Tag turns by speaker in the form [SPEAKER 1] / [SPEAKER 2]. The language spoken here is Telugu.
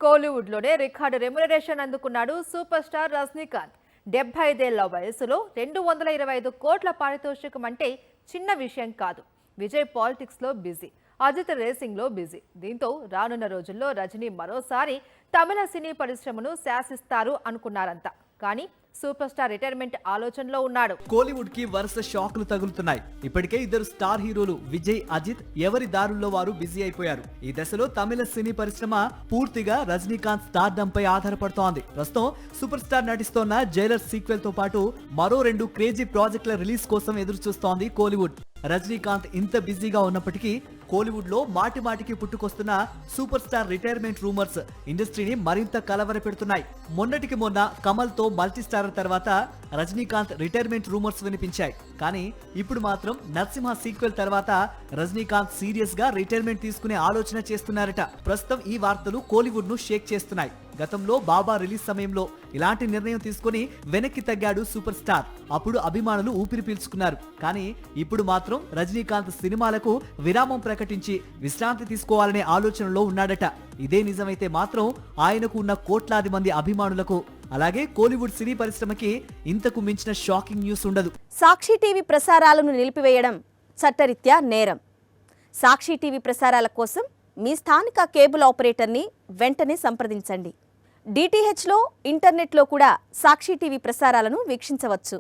[SPEAKER 1] కోలీవుడ్లోనే రికార్డు రెమ్యునరేషన్ అందుకున్నాడు సూపర్ స్టార్ రజనీకాంత్. 75 వయసులో 225 కోట్ల పారితోషికం అంటే చిన్న విషయం కాదు. విజయ్ పాలిటిక్స్ లో బిజీ, అజిత్ రేసింగ్ లో బిజీ. దీంతో రానున్న రోజుల్లో రజనీ మరోసారి తమిళ సినీ పరిశ్రమను శాసిస్తారు అనుకున్నారంతా. కానీ సూపర్ స్టార్ రిటైర్మెంట్ ఆలోచనలో ఉన్నాడు.
[SPEAKER 2] కోలీవుడ్ కి వరుస షాకులు తగులుతున్నాయి. ఇప్పటికే ఇద్దరు స్టార్ హీరోలు విజయ్, అజిత్ ఎవరి దారుల్లో వారు బిజీ అయిపోయారు. ఈ దశలో తమిళ సినీ పరిశ్రమ పూర్తిగా రజనీకాంత్ స్టార్డమ్ పై ఆధారపడుతోంది. ప్రస్తుతం సూపర్ స్టార్ నటిస్తోన్న జైలర్ సీక్వెల్ తో పాటు మరో 2 క్రేజీ ప్రాజెక్టుల రిలీజ్ కోసం ఎదురు చూస్తోంది కోలీవుడ్. రజనీకాంత్ ఇంత బిజీగా ఉన్నప్పటికీ కోలీవుడ్ లో మాటి మాటికి పుట్టుకొస్తున్న సూపర్ స్టార్ రిటైర్మెంట్ రూమర్స్ ఇండస్ట్రీని మరింత కలవరపెడుతున్నాయి. మొన్నటికి మొన్న కమల్ తో మల్టీ స్టారర్ తర్వాత రజనీకాంత్ రిటైర్మెంట్ రూమర్స్ వినిపించాయి. కానీ ఇప్పుడు మాత్రం నరసింహ సీక్వెల్ తర్వాత రజనీకాంత్ సీరియస్ గా రిటైర్మెంట్ తీసుకునే ఆలోచన చేస్తున్నారట. ప్రస్తుతం ఈ వార్తలు కోలీవుడ్ ను షేక్ చేస్తున్నాయి. గతంలో బాబా రిలీజ్ సమయంలో ఇలాంటి నిర్ణయం తీసుకుని వెనక్కి తగ్గాడు సూపర్ స్టార్. అప్పుడు అభిమానులు ఊపిరి పీల్చుకున్నారు. కానీ ఇప్పుడు మాత్రం రజనీకాంత్ సినిమాలకు విరామం ప్రకటించి విశ్రాంతి తీసుకోవాలనే ఆలోచనలో ఉన్నాడట. ఇదే నిజమైతే మాత్రం ఆయనకు ఉన్న కోట్లాది మంది అభిమానులకు, అలాగే కోలీవుడ్ సినీ పరిశ్రమకి ఇంతకు మించిన షాకింగ్ న్యూస్ ఉండదు.
[SPEAKER 3] సాక్షి టీవీ ప్రసారాలను నిలిపివేయడం చట్టరీత్యా నేరం. సాక్షి టీవీ ప్రసారాల కోసం మీ స్థానిక కేబుల్ ఆపరేటర్ని వెంటనే సంప్రదించండి. డిటిహెచ్లో, ఇంటర్నెట్లో కూడా సాక్షి టీవీ ప్రసారాలను వీక్షించవచ్చు.